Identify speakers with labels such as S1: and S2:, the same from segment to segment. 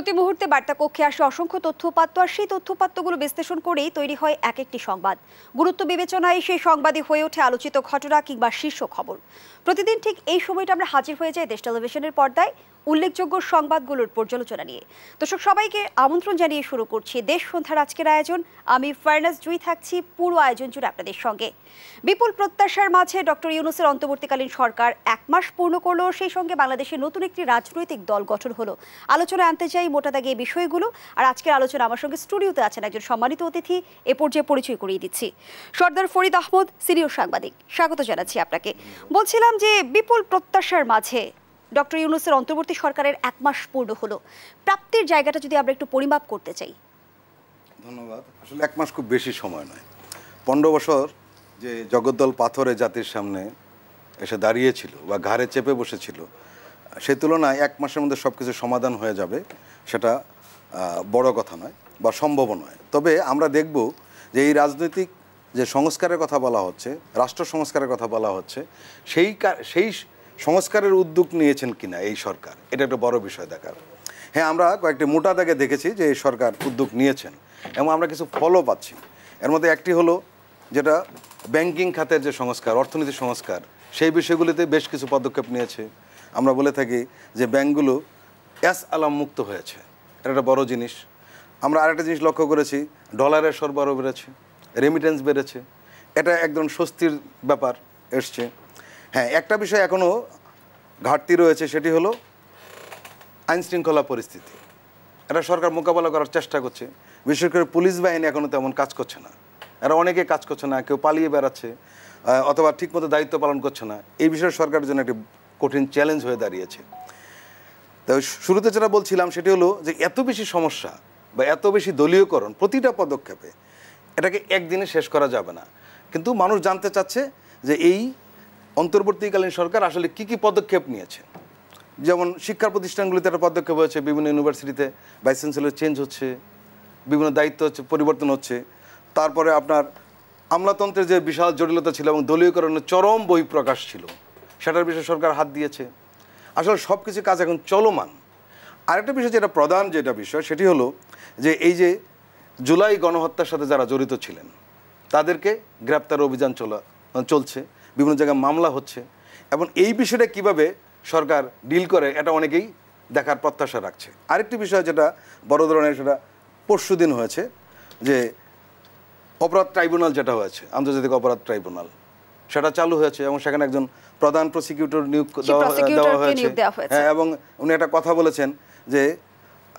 S1: প্রতি মুহূর্তে বার্তা কক্ষে আসে অসংখ্য তথ্যপাত্র, আর সেই তথ্যপাত্রগুলো বিশ্লেষণ করেই তৈরি হয় এক একটি সংবাদ। গুরুত্ব বিবেচনায় সেই সংবাদই হয়ে ওঠে আলোচিত ঘটনা কিংবা শীর্ষ খবর। প্রতিদিন ঠিক এই সময়টা আমরা হাজির হয়ে যাই দেশ টেলিভিশনের পর্দায় উল্লেখযোগ্য সংবাদগুলোর পর্যালোচনা নিয়ে। দর্শক সবাইকে আমন্ত্রণ জানিয়ে শুরু করছি দেশ সন্ধ্যার আজকের আয়োজন। আমি ফারনাজ জুই থাকছি পুরো আয়োজন জুড়ে আপনাদের সঙ্গে। বিপুল প্রত্যাশার মাঝে ডক্টর ইউনূসের অন্তর্বর্তীকালীন সরকার 1 মাস পূর্ণ করলো, সেই সঙ্গে বাংলাদেশের নতুন একটি রাজনৈতিক দল গঠন হলো। আলোচনায় আনতে চাই মোটা দাগে এই বিষয়গুলো। আর আজকের আলোচনা আমার সঙ্গে স্টুডিওতে আছেন একজন সম্মানিত অতিথি। এ পর্যায়ে পরিচয় করিয়ে দিচ্ছি। সর্দার ফরিদ আহমদ, সিনিয়র সাংবাদিক, স্বাগত জানাচ্ছি আপনাকে। বলছিলাম যে বিপুল প্রত্যাশার মাঝে ডক্টর ইউনূসের অন্তর্বর্তী সরকারের 1 মাস পূর্ণ হলো, প্রাপ্তির জায়গাটা যদি আমরা একটু পরিমাপ করতে চাই।
S2: ধন্যবাদ। আসলে 1 মাস খুব বেশি সময় নয়। 15 বছর যে জগদ্দল পাথরে জাতির সামনে এসে দাঁড়িয়েছিল বা ঘাড়ে চেপে বসেছিল, সেই তুলনায় 1 মাসের মধ্যে সব কিছু সমাধান হয়ে যাবে সেটা বড় কথা নয় বা সম্ভব নয়। তবে আমরা দেখব যে এই রাজনৈতিক যে সংস্কারের কথা বলা হচ্ছে, রাষ্ট্র সংস্কারের কথা বলা হচ্ছে, সেই সংস্কারের উদ্যোগ নিয়েছেন কিনা এই সরকার, এটা একটা বড় বিষয় দেখার। হ্যাঁ, আমরা কয়েকটি মোটা দাগে দেখেছি যে এই সরকার উদ্যোগ নিয়েছেন এবং আমরা কিছু ফলও পাচ্ছি। এর মধ্যে একটি হলো যেটা ব্যাংকিং খাতের যে সংস্কার, অর্থনীতি সংস্কার, সেই বিষয়গুলিতে বেশ কিছু পদক্ষেপ নিয়েছে। আমরা বলে থাকি যে ব্যাংকগুলো আলাম মুক্ত হয়েছে, এটা একটা বড় জিনিস। আমরা আরেকটা জিনিস লক্ষ্য করেছি, ডলারের সরবরাহ বেড়েছে, রেমিটেন্স বেড়েছে, এটা একদম স্বস্তির ব্যাপার এসছে। হ্যাঁ, একটা বিষয় এখনও ঘাটতি রয়েছে, সেটি হলো আইনশৃঙ্খলা পরিস্থিতি। এটা সরকার মোকাবেলা করার চেষ্টা করছে। বিশেষ করে পুলিশ বাহিনী এখনও তেমন কাজ করছে না, এরা অনেকে কাজ করছে না, কেউ পালিয়ে বেড়াচ্ছে অথবা ঠিকমতো দায়িত্ব পালন করছে না। এই বিষয়ে সরকারের জন্য একটি কঠিন চ্যালেঞ্জ হয়ে দাঁড়িয়েছে। তো শুরুতে যেটা বলছিলাম সেটি হলো যে এত বেশি সমস্যা বা এত বেশি দলীয়করণ প্রতিটা পদক্ষেপে, এটাকে একদিনে শেষ করা যাবে না। কিন্তু মানুষ জানতে চাচ্ছে যে এই অন্তর্বর্তীকালীন সরকার আসলে কি কি পদক্ষেপ নিয়েছে। যেমন শিক্ষা প্রতিষ্ঠানগুলিতে একটা পদক্ষেপ হয়েছে, বিভিন্ন ইউনিভার্সিটিতে ভাইস চ্যান্সেলর চেঞ্জ হচ্ছে, বিভিন্ন দায়িত্ব হচ্ছে, পরিবর্তন হচ্ছে। তারপরে আপনার আমলাতন্ত্রের যে বিশাল জটিলতা ছিল এবং দলীয়করণের চরম বহিঃপ্রকাশ ছিল, সেটার বিষয়ে সরকার হাত দিয়েছে। আসলে সব কিছু কাজ এখন চলমান। আরেকটা বিষয় যেটা প্রধান যেটা বিষয় সেটি হলো যে এই যে জুলাই গণহত্যার সাথে যারা জড়িত ছিলেন তাদেরকে গ্রেপ্তার অভিযান চলছে, বিভিন্ন জায়গায় মামলা হচ্ছে, এবং এই বিষয়টা কিভাবে সরকার ডিল করে এটা অনেকেই দেখার প্রত্যাশা রাখছে। আরেকটি বিষয় যেটা বড় ধরনের, সেটা পরশুদিন হয়েছে যে অপরাধ ট্রাইব্যুনাল যেটা হয়েছে, আন্তর্জাতিক অপরাধ ট্রাইব্যুনাল, সেটা চালু হয়েছে এবং সেখানে একজন প্রধান প্রসিকিউটর নিয়োগ দেওয়া হয়েছে। হ্যাঁ, এবং উনি একটা কথা বলেছেন যে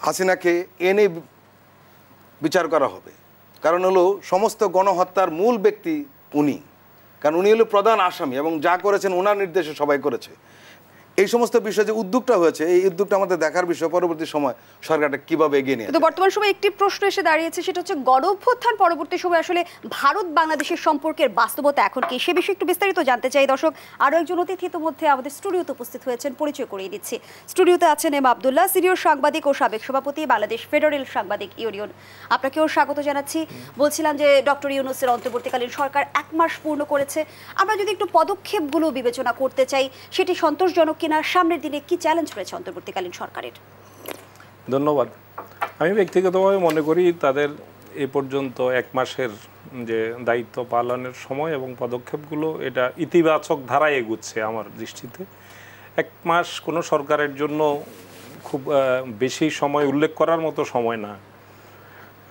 S2: হাসিনাকে এনে বিচার করা হবে। কারণ হলো সমস্ত গণহত্যার মূল ব্যক্তি উনি, কারণ উনি হলো প্রধান আসামি এবং যা করেছেন ওনার নির্দেশে সবাই করেছে। এই সমস্ত বিষয়ে যে উদ্যোগটা হয়েছে, এই উদ্যোগটা আমাদের দেখার বিষয় পরবর্তী সময় সরকারটা কিভাবে এগিয়ে নিয়ে।
S1: কিন্তু বর্তমান সময়ে একটি প্রশ্ন এসে দাঁড়িয়েছে, সেটা হচ্ছে গণঅভ্যুত্থান পরবর্তী সময় আসলে ভারত বাংলাদেশের সম্পর্কের বাস্তবতা এখন কি, সে বিষয়ে একটু বিস্তারিত জানতে চাই। দর্শক, আরও একজন অতিথি ইতিমধ্যে আমাদের স্টুডিওতে উপস্থিত হয়েছেন, পরিচয় করিয়ে দিচ্ছি। স্টুডিওতে আছেন এম আব্দুল্লাহ, সিনিয়র সাংবাদিক ও সাবেক সভাপতি বাংলাদেশ ফেডারেল সাংবাদিক ইউনিয়ন। আপনাকেও স্বাগত জানাচ্ছি। বলছিলাম যে ডক্টর ইউনূসের অন্তর্বর্তীকালীন সরকার 1 মাস পূর্ণ করেছে। আমরা যদি একটু পদক্ষেপগুলো বিবেচনা করতে চাই, সেটি সন্তোষজনক কিনা, সামনের দিনে কি চ্যালেঞ্জ রয়েছে অন্তর্বর্তীকালীন সরকারের?
S3: ধন্যবাদ। আমি ব্যক্তিগতভাবে মনে করি তাদের এ পর্যন্ত 1 মাসের যে দায়িত্ব পালনের সময় এবং পদক্ষেপগুলো, এটা ইতিবাচক ধারায় এগুচ্ছে আমার দৃষ্টিতে। 1 মাস কোনো সরকারের জন্য খুব বেশি সময় উল্লেখ করার মতো সময় না।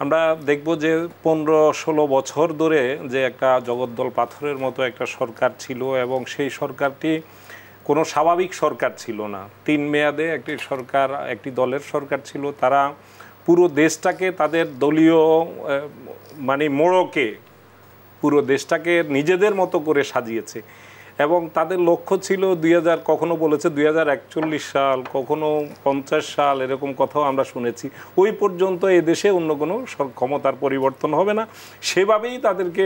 S3: আমরা দেখব যে 15-16 বছর ধরে যে একটা জগদ্দল পাথরের মতো একটা সরকার ছিল এবং সেই সরকারটি কোনো স্বাভাবিক সরকার ছিল না। 3 মেয়াদে একটি সরকার, একটি দলের সরকার ছিল। তারা পুরো দেশটাকে তাদের দলীয় মোড়কে পুরো দেশটাকে নিজেদের মতো করে সাজিয়েছে এবং তাদের লক্ষ্য ছিল কখনো বলেছে 2041 সাল, কখনো 50 সাল, এরকম কথাও আমরা শুনেছি। ওই পর্যন্ত এদেশে অন্য কোনো ক্ষমতার পরিবর্তন হবে না, সেভাবেই তাদেরকে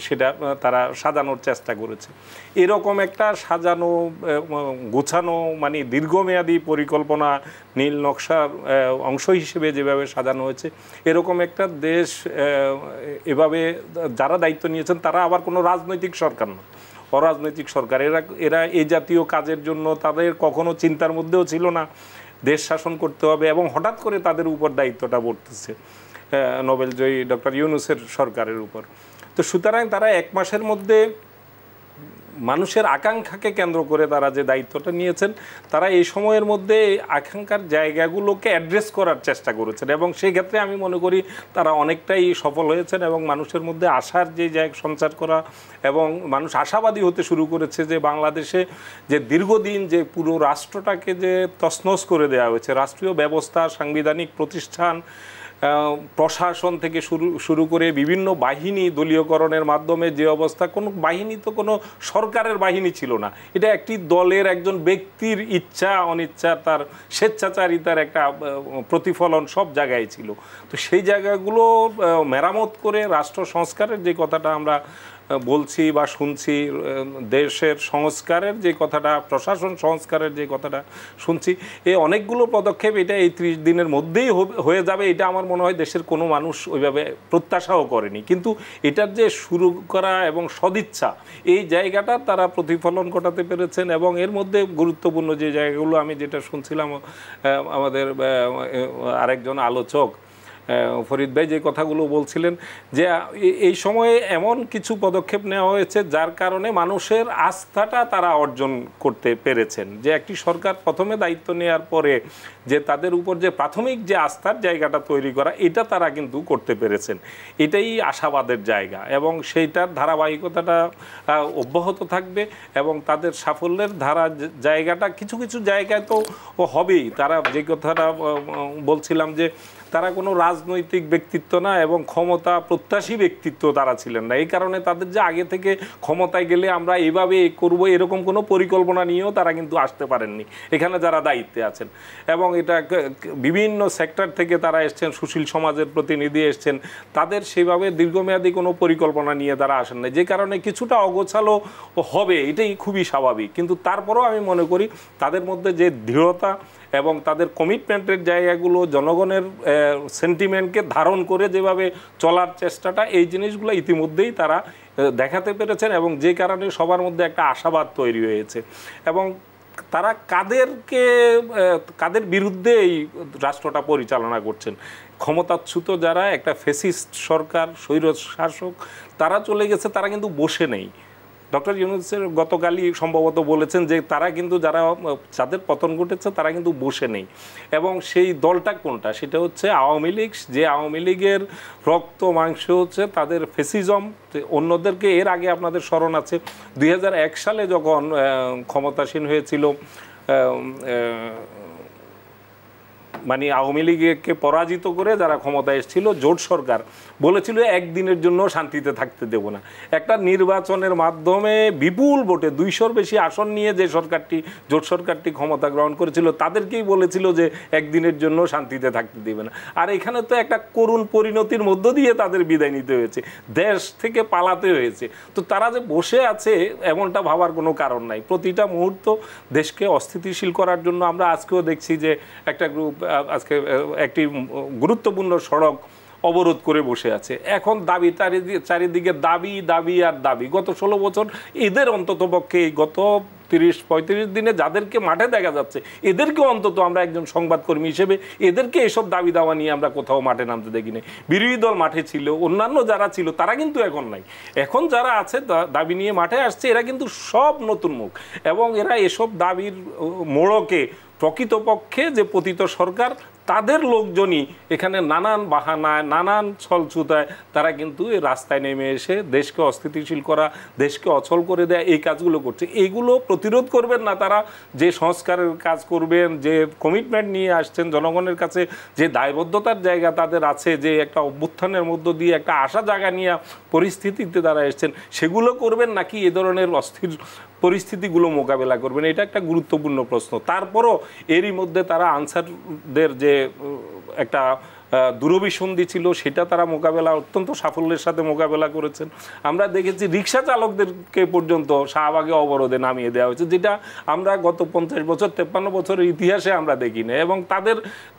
S3: সেটা তারা সাজানোর চেষ্টা করেছে। এরকম একটা সাজানো গোছানো দীর্ঘমেয়াদী পরিকল্পনা, নীল নকশার অংশ হিসেবে যেভাবে সাজানো হয়েছে, এরকম একটা দেশ এভাবে যারা দায়িত্ব নিয়েছেন তারা আবার কোনো রাজনৈতিক সরকার না, অরাজনৈতিক সরকার। এরা এই জাতীয় কাজের জন্য তাদের কখনো চিন্তার মধ্যেও ছিল না দেশ শাসন করতে হবে এবং হঠাৎ করে তাদের উপর দায়িত্বটা পড়তেছে নোবেলজয়ী ডক্টর ইউনূসের সরকারের উপর। তো সুতরাং তারা 1 মাসের মধ্যে মানুষের আকাঙ্ক্ষাকে কেন্দ্র করে তারা যে দায়িত্বটা নিয়েছেন, তারা এই সময়ের মধ্যে এই আকাঙ্ক্ষার জায়গাগুলোকে অ্যাড্রেস করার চেষ্টা করেছেন এবং সেই ক্ষেত্রে আমি মনে করি তারা অনেকটাই সফল হয়েছেন এবং মানুষের মধ্যে আশার যে জায়গা সঞ্চার করা এবং মানুষ আশাবাদী হতে শুরু করেছে যে বাংলাদেশে যে দীর্ঘদিন যে পুরো রাষ্ট্রটাকে যে তছনছ করে দেওয়া হয়েছে, রাষ্ট্রীয় ব্যবস্থা, সাংবিধানিক প্রতিষ্ঠান, প্রশাসন থেকে শুরু করে বিভিন্ন বাহিনী দলীয়করণের মাধ্যমে যে অবস্থা, কোনো বাহিনী তো কোনো সরকারের বাহিনী ছিল না, এটা একটি দলের একজন ব্যক্তির ইচ্ছা অনিচ্ছা, তার স্বেচ্ছাচারিতার একটা প্রতিফলন সব জায়গায় ছিল। তো সেই জায়গাগুলো মেরামত করে রাষ্ট্র সংস্কারের যে কথাটা আমরা বলছি বা শুনছি, দেশের সংস্কারের যে কথাটা, প্রশাসন সংস্কারের যে কথাটা শুনছি, এই অনেকগুলো পদক্ষেপ এটা এই 30 দিনের মধ্যেই হয়ে যাবে, এটা আমার মনে হয় দেশের কোনো মানুষ ওইভাবে প্রত্যাশাও করেনি। কিন্তু এটার যে শুরু করা এবং সদিচ্ছা, এই জায়গাটা তারা প্রতিফলন ঘটাতে পেরেছেন। এবং এর মধ্যে গুরুত্বপূর্ণ যে জায়গাগুলো আমি যেটা শুনছিলাম আমাদের আরেকজন আলোচক ফরিদ ভাই যে কথাগুলো বলছিলেন, যে এই সময়ে এমন কিছু পদক্ষেপ নেওয়া হয়েছে যার কারণে মানুষের আস্থাটা তারা অর্জন করতে পেরেছেন। যে একটি সরকার প্রথমে দায়িত্ব নেওয়ার পরে যে তাদের উপর যে প্রাথমিক যে আস্থার জায়গাটা তৈরি করা, এটা তারা কিন্তু করতে পেরেছেন। এটাই আশাবাদের জায়গা এবং সেইটার ধারাবাহিকতাটা অব্যাহত থাকবে এবং তাদের সাফল্যের জায়গাটা কিছু কিছু জায়গায় তো হবেই। তারা যে কথাটা বলছিলাম যে তারা কোনো রাজনৈতিক ব্যক্তিত্ব না এবং ক্ষমতা প্রত্যাশী ব্যক্তিত্ব তারা ছিলেন না। এই কারণে তাদের যে আগে থেকে ক্ষমতায় গেলে আমরা এইভাবে করব এরকম কোনো পরিকল্পনা নিয়েও তারা কিন্তু আসতে পারেননি এখানে যারা দায়িত্বে আছেন। এবং এটা বিভিন্ন সেক্টর থেকে তারা এসছেন, সুশীল সমাজের প্রতিনিধি এসছেন, তাদের সেভাবে দীর্ঘমেয়াদী কোনো পরিকল্পনা নিয়ে তারা আসেন না, যে কারণে কিছুটা অগোছালো হবে, এটাই খুবই স্বাভাবিক। কিন্তু তারপরেও আমি মনে করি তাদের মধ্যে যে দৃঢ়তা এবং তাদের কমিটমেন্টের জায়গাগুলো, জনগণের সেন্টিমেন্টকে ধারণ করে যেভাবে চলার চেষ্টাটা, এই জিনিসগুলো ইতিমধ্যেই তারা দেখাতে পেরেছেন এবং যে কারণে সবার মধ্যে একটা আশাবাদ তৈরি হয়েছে। এবং তারা কাদের বিরুদ্ধে এই রাষ্ট্রটা পরিচালনা করছেন, ক্ষমতাচ্যুত যারা, একটা ফ্যাসিস্ট সরকার, স্বৈর শাসক, তারা চলে গেছে, তারা কিন্তু বসে নেই। ডক্টর ইউনূসের গতকালই সম্ভবত বলেছেন যে তারা কিন্তু যাদের পতন ঘটেছে তারা কিন্তু বসে নেই। এবং সেই দলটা কোনটা, সেটা হচ্ছে আওয়ামী লীগ। যে আওয়ামী লীগের রক্ত মাংস হচ্ছে তাদের ফ্যাসিজম। অন্যদেরকে এর আগে আপনাদের স্মরণ আছে 2001 সালে যখন ক্ষমতাসীন হয়েছিল মানে আওয়ামী লীগকে পরাজিত করে যারা ক্ষমতায় এসেছিল, জোট সরকার বলেছিল একদিনের জন্য শান্তিতে থাকতে দেব না। একটা নির্বাচনের মাধ্যমে বিপুল ভোটে 200-র বেশি আসন নিয়ে যে সরকারটি, জোট সরকারটি ক্ষমতা গ্রহণ করেছিল, তাদেরকেই বলেছিল যে একদিনের জন্য শান্তিতে থাকতে দেবে না। আর এখানে তো একটা করুণ পরিণতির মধ্য দিয়ে তাদের বিদায় নিতে হয়েছে, দেশ থেকে পালাতে হয়েছে। তো তারা যে বসে আছে এমনটা ভাবার কোনো কারণ নাই। প্রতিটা মুহূর্ত দেশকে অস্থিতিশীল করার জন্য আমরা আজকেও দেখছি যে একটা গ্রুপ আজকে একটি গুরুত্বপূর্ণ সড়ক অবরোধ করে বসে আছে। এখন দাবি, চারিদিকে দাবি দাবি আর দাবি। গত 16 বছর এদের অন্ততপক্ষে গত 30-35 দিনে যাদেরকে মাঠে দেখা যাচ্ছে, এদেরকে অন্তত আমরা একজন সংবাদকর্মী হিসেবে এদেরকে এসব দাবি দাওয়া নিয়ে আমরা কোথাও মাঠে নামতে দেখিনি। বিরোধী দল মাঠে ছিল, অন্যান্য যারা ছিল তারা কিন্তু এখন নাই। এখন যারা আছে দাবি নিয়ে মাঠে আসছে, এরা কিন্তু সব নতুন মুখ এবং এরা এসব দাবির মোড়কে প্রকৃতপক্ষে যে পতিত সরকার, তাদের লোকজনই এখানে নানান বাহানায়, নানান ছলছুতায় তারা কিন্তু এই রাস্তায় নেমে এসে দেশকে অস্থিতিশীল করা, দেশকে অচল করে দেয়া, এই কাজগুলো করছে। এইগুলো প্রতিরোধ করবেন না তারা, যে সংস্কারের কাজ করবেন, যে কমিটমেন্ট নিয়ে আসছেন জনগণের কাছে, যে দায়বদ্ধতার জায়গা তাদের আছে, যে একটা অভ্যুত্থানের মধ্য দিয়ে একটা আশা জায়গা নিয়ে পরিস্থিতিতে তারা এসছেন, সেগুলো করবেন নাকি এ ধরনের অস্থির পরিস্থিতিগুলো মোকাবেলা করবেন, এটা একটা গুরুত্বপূর্ণ প্রশ্ন। তারপরও এরই মধ্যে তারা আনসারদের যে একটা দূরভিসন্ধি ছিল সেটা তারা মোকাবেলা অত্যন্ত সাফল্যের সাথে মোকাবেলা করেছেন। আমরা দেখেছি রিক্সা চালকদেরকে পর্যন্ত শাহবাগে অবরোধে নামিয়ে দেওয়া হয়েছে, যেটা আমরা গত 50 বছর 53 বছরের ইতিহাসে আমরা দেখি না। এবং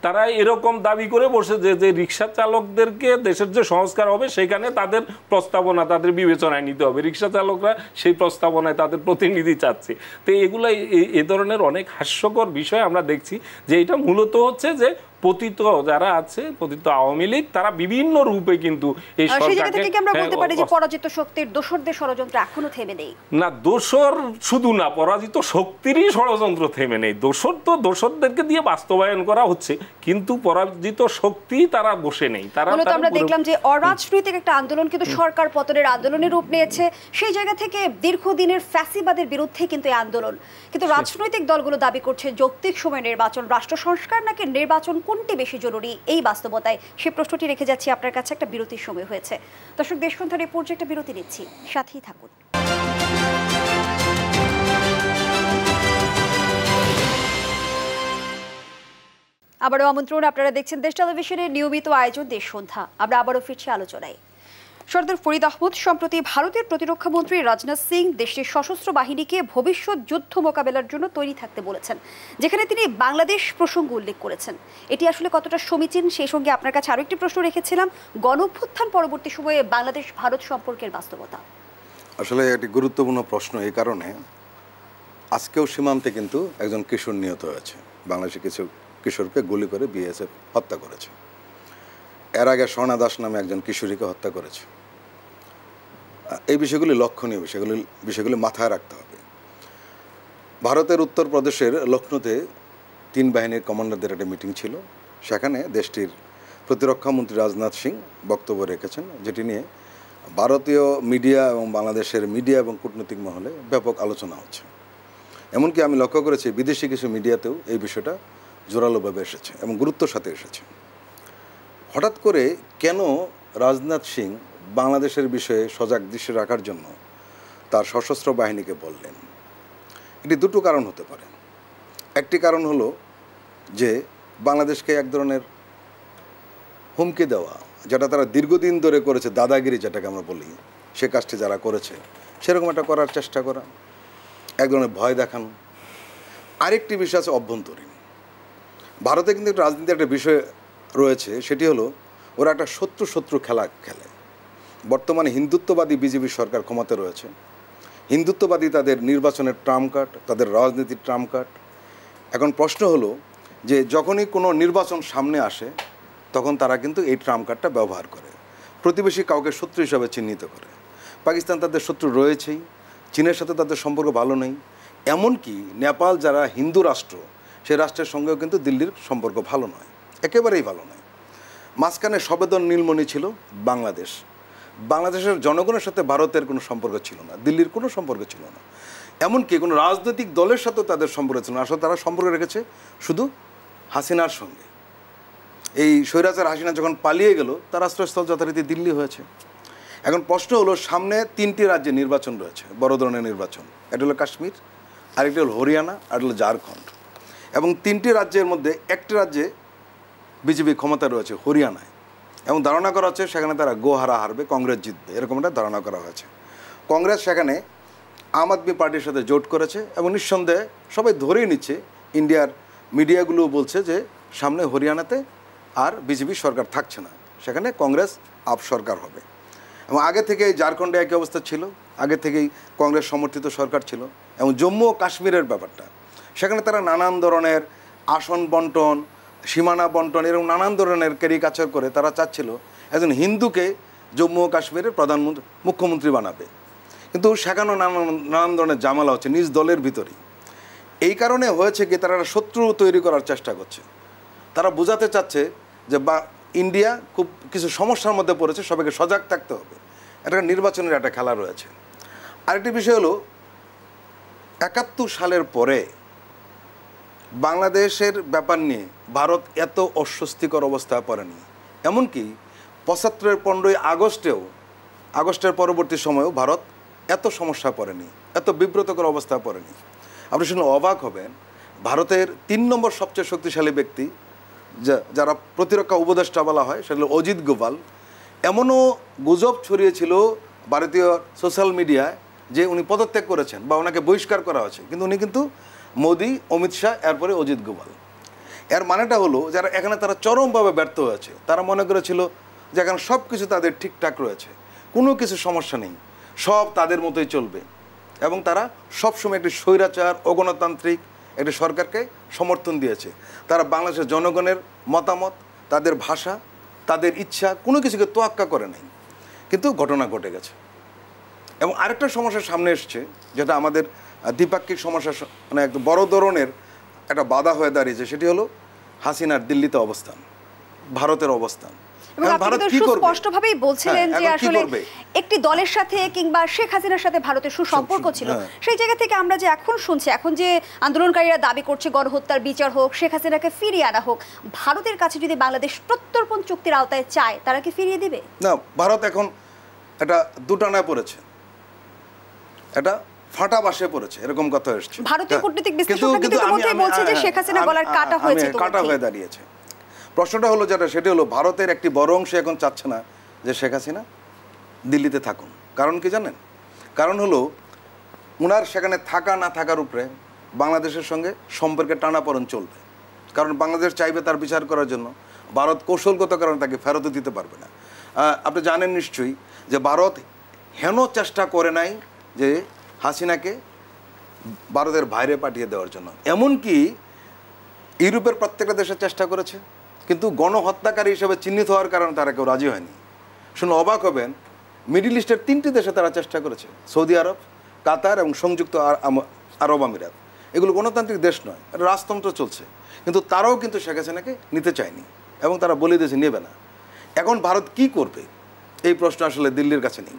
S3: তারা এরকম দাবি করে বসে যে রিক্সা চালকদেরকে দেশের যে সংস্কার হবে সেখানে তাদের প্রস্তাবনা তাদের বিবেচনায় নিতে হবে। রিক্সা চালকরা সেই প্রস্তাবনায় তাদের প্রতিনিধি চাচ্ছে। তো এগুলো এ ধরনের অনেক হাস্যকর বিষয় আমরা দেখছি, যে এটা মূলত হচ্ছে যে পতিত যারা আছে, পতিত আওয়ামী লীগ, তারা বিভিন্ন রূপে কিন্তু এই
S1: সরকারকে আমরা বলতে পারি যে পরাজিত শক্তির দোসরদের ষড়যন্ত্র এখনো থেমে নেই।
S3: না, দোসর শুধু না, পরাজিত শক্তিরই ষড়যন্ত্র থেমে নেই। দোসরদেরকে দিয়ে বাস্তবায়ন করা হচ্ছে, কিন্তু পরাজিত শক্তি তারা বসে নেই। তারা
S1: আমরা দেখলাম যে অরাজনৈতিক একটা আন্দোলন কিন্তু সরকার পতনের আন্দোলনের রূপ নিয়েছে। সেই জায়গা থেকে দীর্ঘদিনের ফ্যাসিবাদের বিরুদ্ধে কিন্তু এই আন্দোলন, কিন্তু রাজনৈতিক দলগুলো দাবি করছে যৌক্তিক সময় নির্বাচন, রাষ্ট্র সংস্কার নাকি নির্বাচন, কোনটি বেশি জরুরি এই বাস্তবতায়? সে প্রশ্নটি রেখে যাচ্ছি আপনার কাছে। একটা বিরতির সময় হয়েছে। দর্শক, দেশকন্থার এই পর্যায়ে একটা বিরতি নিচ্ছি, সাথেই থাকুন। আবারও আমন্ত্রণ, আপনারা দেখছেন দেশ টেলিভিশনের নিয়মিত আয়োজন দেশ সন্ধ্যা। আমরা আবারও ফিরছি আলোচনায়। সর্দার ফরিদ আহমদ সম্প্রতি ভারতের প্রতিরক্ষা মন্ত্রী রাজনাথ সিং দেশটির সশস্ত্র বাহিনীকে ভবিষ্যৎ যুদ্ধ মোকাবেলার জন্য তৈরি থাকতে বলেছেন, যেখানে তিনি বাংলাদেশ প্রসঙ্গ উল্লেখ করেছেন। এটি আসলে কতটা সমীচীন, সেই সঙ্গে আপনার কাছে আরও একটি প্রশ্ন রেখেছিলাম, গণঅভ্যুত্থান পরবর্তী সময়ে বাংলাদেশ ভারত সম্পর্কের বাস্তবতা।
S2: আসলে একটি গুরুত্বপূর্ণ প্রশ্ন এই কারণে, আজকেও সীমান্তে কিন্তু একজন কিশোর নিহত হয়েছে। বাংলাদেশে কিছু কিশোরকে গুলি করে বিএসএফ হত্যা করেছে। এর আগে স্বর্ণা দাস নামে একজন কিশোরীকে হত্যা করেছে। এই বিষয়গুলি লক্ষণীয়, বিষয়গুলি মাথায় রাখতে হবে। ভারতের উত্তরপ্রদেশের লখনৌতে 3 বাহিনীর কমান্ডারদের একটা মিটিং ছিল। সেখানে দেশটির প্রতিরক্ষা মন্ত্রী রাজনাথ সিং বক্তব্য রেখেছেন, যেটি নিয়ে ভারতীয় মিডিয়া এবং বাংলাদেশের মিডিয়া এবং কূটনৈতিক মহলে ব্যাপক আলোচনা হচ্ছে। এমনকি আমি লক্ষ্য করেছি বিদেশি কিছু মিডিয়াতেও এই বিষয়টা জোরালোভাবে এসেছে এবং গুরুত্বের সাথে এসেছে। হঠাৎ করে কেন রাজনাথ সিং বাংলাদেশের বিষয়ে সজাগ দৃষ্টি রাখার জন্য তার সশস্ত্র বাহিনীকে বললেন? এটি দুটো কারণ হতে পারে। একটি কারণ হলো যে বাংলাদেশকে এক ধরনের হুমকি দেওয়া, যেটা তারা দীর্ঘদিন ধরে করেছে, দাদাগিরি যেটাকে আমরা বলি, সে কাজটি যারা করেছে সেরকম একটা করার চেষ্টা করা, এক ধরনের ভয় দেখানো। আরেকটি বিষয় আছে অভ্যন্তরীণ। ভারতে কিন্তু একটা রাজনীতির একটা বিষয় রয়েছে, সেটি হলো ওরা একটা শত্রু খেলা খেলে। বর্তমানে হিন্দুত্ববাদী বিজেপি সরকার ক্ষমতা রয়েছে। হিন্দুত্ববাদী তাদের নির্বাচনের ট্রাম্প কার্ড, তাদের রাজনীতির ট্রাম্প কার্ড। এখন প্রশ্ন হলো যে যখনই কোনো নির্বাচন সামনে আসে তখন তারা কিন্তু এই ট্রাম্প কার্ডটা ব্যবহার করে, প্রতিবেশী কাউকে শত্রু হিসাবে চিহ্নিত করে। পাকিস্তান তাদের শত্রু রয়েছেই, চীনের সাথে তাদের সম্পর্ক ভালো নেই। এমনকি নেপাল যারা হিন্দু রাষ্ট্র, সেই রাষ্ট্রের সঙ্গেও কিন্তু দিল্লির সম্পর্ক ভালো নয়, একেবারেই ভালো নয়। মাঝখানে সবেদন নীলমণি ছিল বাংলাদেশ। বাংলাদেশের জনগণের সাথে ভারতের কোনো সম্পর্ক ছিল না, দিল্লির কোনো সম্পর্ক ছিল না। এমনকি কোনো রাজনৈতিক দলের সাথেও তাদের সম্পর্ক ছিল না। আসলে তারা সম্পর্ক রেখেছে শুধু হাসিনার সঙ্গে। এই স্বৈরাচার হাসিনা যখন পালিয়ে গেল, তার আশ্রয়স্থল যথারীতি দিল্লি হয়েছে। এখন প্রশ্ন হলো, সামনে 3টি রাজ্যে নির্বাচন রয়েছে, বড় ধরনের নির্বাচন। একটা হলো কাশ্মীর, আরেকটি হলো হরিয়ানা, আর হলো ঝাড়খণ্ড। এবং 3টি রাজ্যের মধ্যে একটি রাজ্যে বিজেপি ক্ষমতা রয়েছে, হরিয়ানায়। এবং ধারণা করা হচ্ছে সেখানে তারা গোহারা হারবে, কংগ্রেস জিতবে, এরকম একটা ধারণা করা হয়েছে। কংগ্রেস সেখানে আম আদমি পার্টির সাথে জোট করেছে এবং নিঃসন্দেহে সবাই ধরেই নিচ্ছে, ইন্ডিয়ার মিডিয়াগুলো বলছে যে সামনে হরিয়ানাতে আর বিজেপি সরকার থাকছে না, সেখানে কংগ্রেস আপ সরকার হবে। এবং আগে থেকেই ঝাড়খণ্ডে একই অবস্থা ছিল, আগে থেকেই কংগ্রেস সমর্থিত সরকার ছিল। এবং জম্মু ও কাশ্মীরের ব্যাপারটা, সেখানে তারা নানান ধরনের আসন বন্টন, সীমানা বন্টন, এরকম নানান ধরনের ক্যারিকাচার করে তারা চাচ্ছিল একজন হিন্দুকে জম্মু ও কাশ্মীরের মুখ্যমন্ত্রী বানাবে। কিন্তু সেখানেও নানান ধরনের জামালা হচ্ছে নিজ দলের ভিতরেই। এই কারণে হয়েছে কি, তারা একটা শত্রু তৈরি করার চেষ্টা করছে। তারা বোঝাতে চাচ্ছে যে ইন্ডিয়া খুব কিছু সমস্যার মধ্যে পড়েছে, সবাইকে সজাগ থাকতে হবে। এটা নির্বাচনের একটা খেলা রয়েছে। আরেকটি বিষয় হলো, 71 সালের পরে বাংলাদেশের ব্যাপার নিয়ে ভারত এত অস্বস্তিকর অবস্থায় পড়েনি। এমনকি 75-এর 15ই আগস্টের পরবর্তী সময়েও ভারত এত সমস্যা পড়েনি, এত বিব্রতকর অবস্থায় পড়েনি। আপনি শুনে অবাক হবেন, ভারতের 3 নম্বর সবচেয়ে শক্তিশালী ব্যক্তি যারা প্রতিরক্ষা উপদেষ্টা বলা হয়, সেগুলো অজিত গোপাল, এমনও গুজব ছড়িয়েছিল ভারতীয় সোশ্যাল মিডিয়ায় যে উনি পদত্যাগ করেছেন বা ওনাকে বহিষ্কার করা হয়েছে, কিন্তু উনি কিন্তু মোদি, অমিত শাহ, এরপরে অজিত গোপাল। এর মানেটা হলো যারা এখানে তারা চরমভাবে ব্যর্থ হয়েছে, তারা মনে করেছিল যে এখানে সব কিছু তাদের ঠিকঠাক রয়েছে, কোনো কিছু সমস্যা নেই, সব তাদের মতোই চলবে, এবং তারা সবসময় একটি স্বৈরাচার অগণতান্ত্রিক একটি সরকারকে সমর্থন দিয়েছে। তারা বাংলাদেশের জনগণের মতামত, তাদের ভাষা, তাদের ইচ্ছা কোনো কিছুকে তোয়াক্কা করে নাই। কিন্তু ঘটনা ঘটে গেছে। এবং আরেকটা সমস্যার সামনে এসছে, যেটা আমাদের দ্বিপাক্ষিক সমস্যা, মানে একদম বড় ধরনের একটা বাধা হয়ে দাঁড়িয়েছে, সেটি হলো হাসিনার দিল্লিতে অবস্থান, ভারতের অবস্থান।
S1: এবং আপনি তো সুস্পষ্টভাবেই বলছিলেন যে আসলে একটি দলের সাথে কিংবা শেখ হাসিনার সাথে ভারতের সুসম্পর্ক ছিল, সেই জায়গা থেকে আমরা যে এখন শুনছি, এখন যে আন্দোলনকারীরা দাবি করছে গণহত্যার বিচার হোক, শেখ হাসিনাকে ফিরিয়ে আনা হোক, ভারতের কাছে যদি বাংলাদেশ প্রত্যর্পণ চুক্তির আওতায় চায়, তারা কি ফিরিয়ে দিবে?
S2: না, ভারত এখন এটা দুটানায় পড়েছে, এটা ফাটা বাসে পড়েছে, এরকম কথা এসেছে।
S1: ভারতীয় কূটনৈতিক বিশ্লেষকরা কিন্তু ইতিমধ্যেই বলছে যে শেখ হাসিনা গলার কাটা হয়েছে,
S2: কাটা হয়ে দাঁড়িয়েছে। প্রশ্নটা হলো যেটা, সেটা হলো ভারতের একটি বড় অংশ এখন চাচ্ছে না যে শেখ হাসিনা দিল্লিতে থাকুন। কারণ কি জানেন? কারণ হলো ওনার সেখানে থাকা না থাকার উপরে বাংলাদেশের সঙ্গে সম্পর্কের টানাপোড়েন চলবে। কারণ বাংলাদেশ চাইবে তার বিচার করার জন্য, ভারত কৌশলগত কারণে তাকে ফেরত দিতে পারবে না। আপনি জানেন নিশ্চয়ই যে ভারত হেন চেষ্টা করে নাই যে হাসিনাকে ভারতের বাইরে পাঠিয়ে দেওয়ার জন্য। এমনকি ইউরোপের প্রত্যেকটা দেশের চেষ্টা করেছে, কিন্তু গণহত্যাকারী হিসেবে চিহ্নিত হওয়ার কারণে তারা কেউ রাজি হয়নি। শুনে অবাক হবেন, মিডল ইস্টের 3টি দেশে তারা চেষ্টা করেছে, সৌদি আরব, কাতার এবং সংযুক্ত আরব আমিরাত। এগুলো গণতান্ত্রিক দেশ নয়, এটা রাজতন্ত্র চলছে, কিন্তু তারাও কিন্তু শেখ হাসিনাকে নিতে চায়নি এবং তারা বলে দিয়েছে নেবে না। এখন ভারত কি করবে, এই প্রশ্ন আসলে দিল্লির কাছে নেই।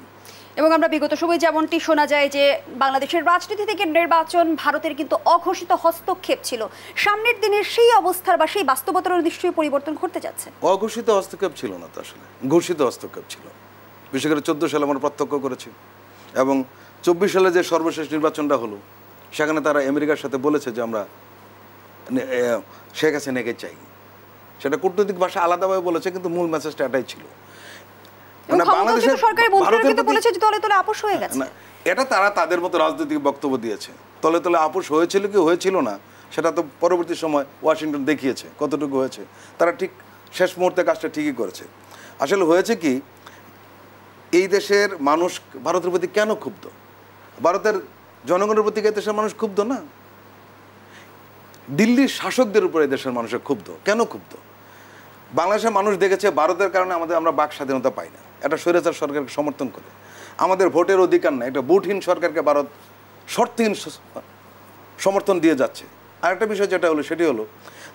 S1: এবং আমরা বিগত সময় যেমনটি শোনা যায় যে বাংলাদেশের রাজনীতি থেকে নির্বাচন ভারতের কিন্তু অঘোষিত হস্তক্ষেপ ছিল, সামনের দিনের সেই অবস্থার বা সেই বাস্তবতার নিশ্চয়ই পরিবর্তন ঘটতে যাচ্ছে।
S2: অঘোষিত হস্তক্ষেপ ছিল না, তো আসলে ঘোষিত হস্তক্ষেপ ছিল। বিশেষ করে 14 সালে আমরা প্রত্যক্ষ করেছি, এবং 24 সালে যে সর্বশেষ নির্বাচনটা হলো, সেখানে তারা আমেরিকার সাথে বলেছে যে আমরা শেখ হাসিনাকে চাই। সেটা কূটনৈতিক ভাষা আলাদাভাবে বলেছে, কিন্তু মূল মেসেজটা এটাই ছিল। এটা তারা তাদের মতো রাজনৈতিক বক্তব্য দিয়েছে, তলে তলে আপোষ হয়েছিল কি হয়েছিল না সেটা তো পরবর্তী সময় ওয়াশিংটন দেখিয়েছে কতটুকু হয়েছে। তারা ঠিক শেষ মুহূর্তে কাজটা ঠিকই করেছে। আসলে হয়েছে কি, এই দেশের মানুষ ভারতের প্রতি কেন ক্ষুব্ধ? ভারতের জনগণের প্রতি এই দেশের মানুষ ক্ষুব্ধ না, দিল্লির শাসকদের উপরে দেশের মানুষের ক্ষুব্ধ। কেন ক্ষুব্ধ? বাংলাদেশের মানুষ দেখেছে ভারতের কারণে আমরা বাক স্বাধীনতা পাই না, একটা স্বৈরাচার সরকারকে সমর্থন করে, আমাদের ভোটের অধিকার না, একটা ভোটহীন সরকারকে ভারত শর্তহীন সমর্থন দিয়ে যাচ্ছে। আরেকটা বিষয় যেটা হলো, সেটি হলো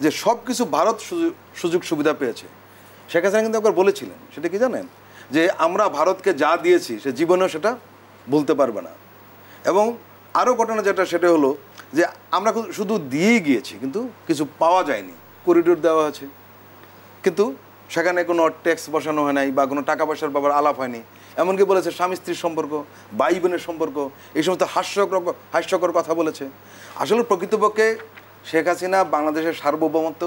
S2: যে সব কিছু ভারত সুযোগ সুবিধা পেয়েছে। শেখ হাসিনা কিন্তু একবার বলেছিলেন, সেটা কি জানেন, যে আমরা ভারতকে যা দিয়েছি সে জীবনেও সেটা ভুলতে পারবে না। এবং আরও ঘটনা যেটা, সেটা হলো যে আমরা শুধু দিয়েই গিয়েছি, কিন্তু কিছু পাওয়া যায়নি। করিডোর দেওয়া আছে, কিন্তু সেখানে কোনো ট্যাক্স বসানো হয় নাই বা কোনো টাকা পয়সার ব্যাপার আলাপ হয়নি। এমনকি বলেছে স্বামী স্ত্রীর সম্পর্ক, ভাই বোনের সম্পর্ক, এই সমস্ত হাস্যকর কথা বলেছে। আসলে প্রকৃতপক্ষে শেখ হাসিনা বাংলাদেশের সার্বভৌমত্ব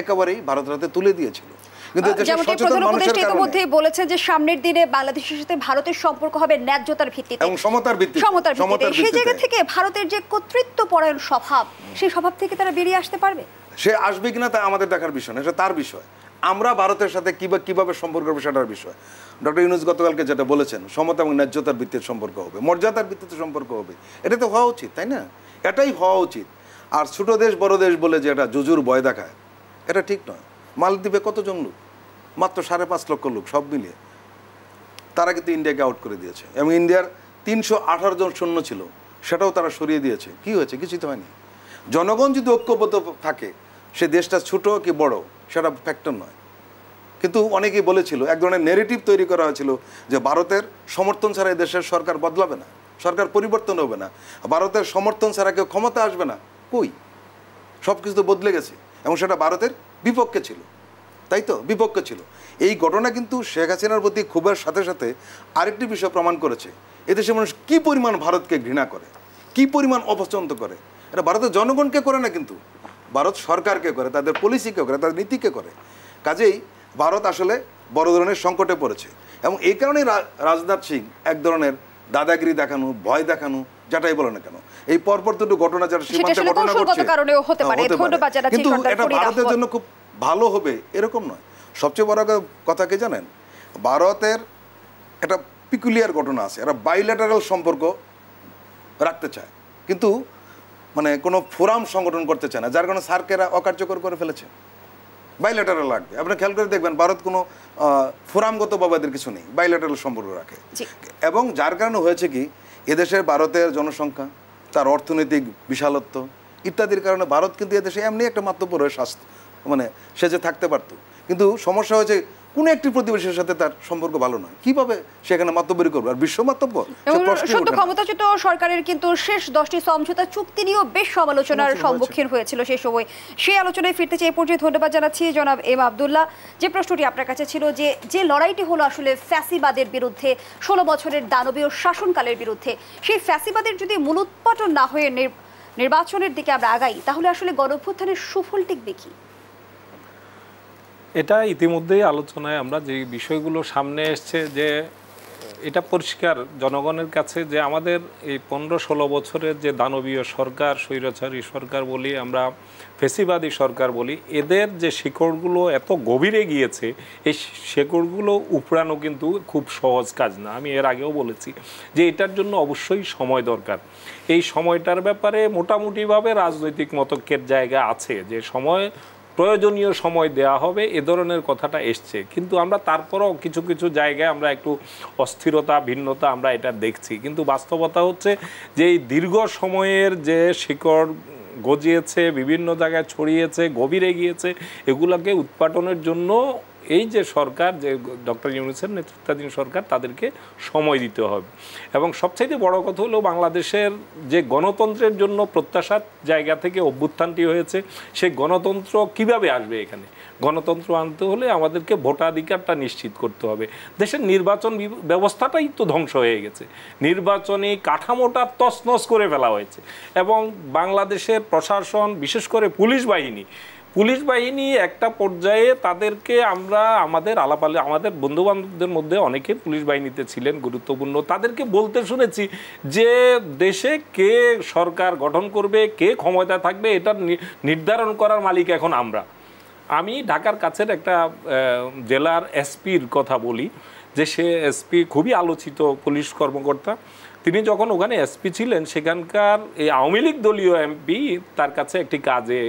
S2: একেবারেই ভারতের হাতে তুলে দিয়েছিল। কিন্তু
S1: বলেছে যে সামনের দিনে বাংলাদেশের সাথে ভারতের সম্পর্ক হবে ন্যায্যতার ভিত্তিতে এবং সমতার ভিত্তিতে। সেই জায়গা থেকে ভারতের যে কর্তৃত্ব পরায়ণ স্বভাব, সেই স্বভাব থেকে তারা বেরিয়ে আসতে পারবে।
S2: সে আসবে কিনা তা আমাদের দেখার বিষয় না, এটা তার বিষয়। আমরা ভারতের সাথে কিভাবে সম্পর্ক হবে সেটার বিষয়। ডক্টর ইউনূস গতকালকে যেটা বলেছেন, সমতা এবং ন্যায্যতার ভিত্তিতে সম্পর্ক হবে, মর্যাদার ভিত্তিতে সম্পর্ক হবে, এটা তো হওয়া উচিত, তাই না? এটাই হওয়া উচিত। আর ছোট দেশ বড় দেশ বলে যে এটা জুজুর ভয় দেখায়, এটা ঠিক নয়। মালদ্বীপে কতজন লোক? মাত্র 5.5 লক্ষ লোক, সব মিলিয়ে। তারা কিন্তু ইন্ডিয়াকে আউট করে দিয়েছে, এবং ইন্ডিয়ার 318 জন সৈন্য ছিল, সেটাও তারা সরিয়ে দিয়েছে। কি হয়েছে? কিছুই তো হয়নি। জনগণ যদি ঐক্যবদ্ধ থাকে, সে দেশটা ছোট কি বড় সেটা ফ্যাক্টর নয়। কিন্তু অনেকেই বলেছিল, এক ধরনের নেগেটিভ তৈরি করা হয়েছিল যে ভারতের সমর্থন ছাড়া এই দেশের সরকার বদলাবে না, সরকার পরিবর্তন হবে না, ভারতের সমর্থন ছাড়া কেউ ক্ষমতা আসবে না। কই, সব কিছু তো বদলে গেছে, এবং সেটা ভারতের বিপক্ষে ছিল, তাই তো? বিপক্ষে ছিল। এই ঘটনা কিন্তু শেখ হাসিনার প্রতি ক্ষোভের সাথে সাথে আরেকটি বিষয় প্রমাণ করেছে, এদেশের মানুষ কী পরিমাণ ভারতকে ঘৃণা করে, কী পরিমাণ অপছন্দ করে। এটা ভারতের জনগণকে করে না, কিন্তু ভারত সরকারকে করে, তাদের পলিসিকে করে, তাদের নীতিকে করে। কাজেই ভারত আসলে বড় ধরনের সংকটে পড়েছে এবং এই কারণেই রাজনাথ সিং এক ধরনের দাদাগিরি দেখানো, ভয় দেখানো, যেটাই বলো না কেন, এই পরপর দুটো ঘটনা যারা সীমান্তে ঘটনা ঘটছে, কিন্তু এটা ভারতের জন্য খুব ভালো হবে এরকম নয়। সবচেয়ে বড় কথা কি জানেন, ভারতের একটা পিকুলিয়ার ঘটনা আছে, এরা বাইল্যাটারাল সম্পর্ক রাখতে চায় কিন্তু মানে কোনো ফোরাম সংগঠন করতে চায় না, যার কারণে সার্কেরা অকার্যকর করে ফেলেছে। বাইল্যাটারাল লাগবে, আপনি খেয়াল করে দেখবেন ভারত কোনো ফোরামগত বাবাদের কিছু নেই, বাইল্যাটারাল সম্পর্ক রাখে। এবং যার কারণে হয়েছে কি, এদেশের ভারতের জনসংখ্যা, তার অর্থনৈতিক বিশালত্ব ইত্যাদির কারণে ভারত কিন্তু এদেশে এমনি একটা মাতব্বর হয়ে মানে সে যে থাকতে পারতো, কিন্তু সমস্যা হয়েছে কোনো একটি প্রতিবেশীর সাথে তার সম্পর্ক ভালো নয়, কিভাবে সেখানে মাতব্বরি করবে? আর বিশ্ব মাতব্বর
S1: ক্ষমতাচ্যুত সরকারের কিন্তু শেষ 10টি সমঝোতা চুক্তি নিয়েও বেশ সমালোচনার সম্মুখীন হয়েছিল সেই সময়। সেই আলোচনায় ফিরতে চাই, পর্যায়ে ধন্যবাদ জানাচ্ছি জনাব এম আব্দুল্লাহ। যে প্রশ্নটি আপনার কাছে ছিল, যে লড়াইটি হলো আসলে ফ্যাসিবাদের বিরুদ্ধে, 16 বছরের দানবীয় শাসনকালের বিরুদ্ধে, সেই ফ্যাসিবাদের যদি মূলোৎপাটন না হয়ে নির্বাচনের দিকে আমরা আগাই, তাহলে আসলে গণঅভ্যুত্থানের সুফল টিকবে কি?
S3: এটা ইতিমধ্যেই আলোচনায় আমরা যে বিষয়গুলো সামনে এসছে, যে এটা পরিষ্কার জনগণের কাছে যে আমাদের এই 15-16 বছরের যে দানবীয় সরকার, স্বৈরাচারী সরকার বলি, আমরা ফেসিবাদী সরকার বলি, এদের যে শিকড়গুলো এত গভীরে গিয়েছে, এই শিকড়গুলো উপড়ানো কিন্তু খুব সহজ কাজ না। আমি এর আগেও বলেছি যে এটার জন্য অবশ্যই সময় দরকার। এই সময়টার ব্যাপারে মোটামুটিভাবে রাজনৈতিক মতকের জায়গা আছে, যে সময় প্রয়োজনীয় সময় দেয়া হবে, এ ধরনের কথাটা এসছে। কিন্তু আমরা তারপরও কিছু কিছু জায়গায় আমরা একটু অস্থিরতা, ভিন্নতা আমরা এটা দেখছি। কিন্তু বাস্তবতা হচ্ছে যে এই দীর্ঘ সময়ের যে শিকড় গজিয়েছে, বিভিন্ন জায়গায় ছড়িয়েছে, গভীরে গিয়েছে, এগুলোকে উৎপাটনের জন্য এই যে সরকার, যে ডক্টর ইউনূসের নেতৃত্বাধীন সরকার, তাদেরকে সময় দিতে হবে। এবং সবচাইতে বড় কথা হলো বাংলাদেশের যে গণতন্ত্রের জন্য প্রত্যাশার জায়গা থেকে অভ্যুত্থানটি হয়েছে, সেই গণতন্ত্র কিভাবে আসবে? এখানে গণতন্ত্র আনতে হলে আমাদেরকে ভোটাধিকারটা নিশ্চিত করতে হবে। দেশের নির্বাচন ব্যবস্থাটাই তো ধ্বংস হয়ে গেছে, নির্বাচনী কাঠামোটা তছনছ করে ফেলা হয়েছে। এবং বাংলাদেশের প্রশাসন, বিশেষ করে পুলিশ বাহিনী একটা পর্যায়ে তাদেরকে আমরা আমাদের বন্ধুবান্ধবদের মধ্যে অনেকে পুলিশ বাহিনীতে ছিলেন গুরুত্বপূর্ণ, তাদেরকে বলতে শুনেছি যে দেশে কে সরকার গঠন করবে, কে ক্ষমতায় থাকবে, এটা নির্ধারণ করার মালিক এখন আমরা। আমি ঢাকার কাছের একটা জেলার এসপির কথা বলি, যে সে এসপি খুবই আলোচিত পুলিশ কর্মকর্তা। তিনি যখন ওখানে এসপি ছিলেন, সেখানকার এই আওয়ামী লীগ দলীয় এমপি তার কাছে একটি কাজে,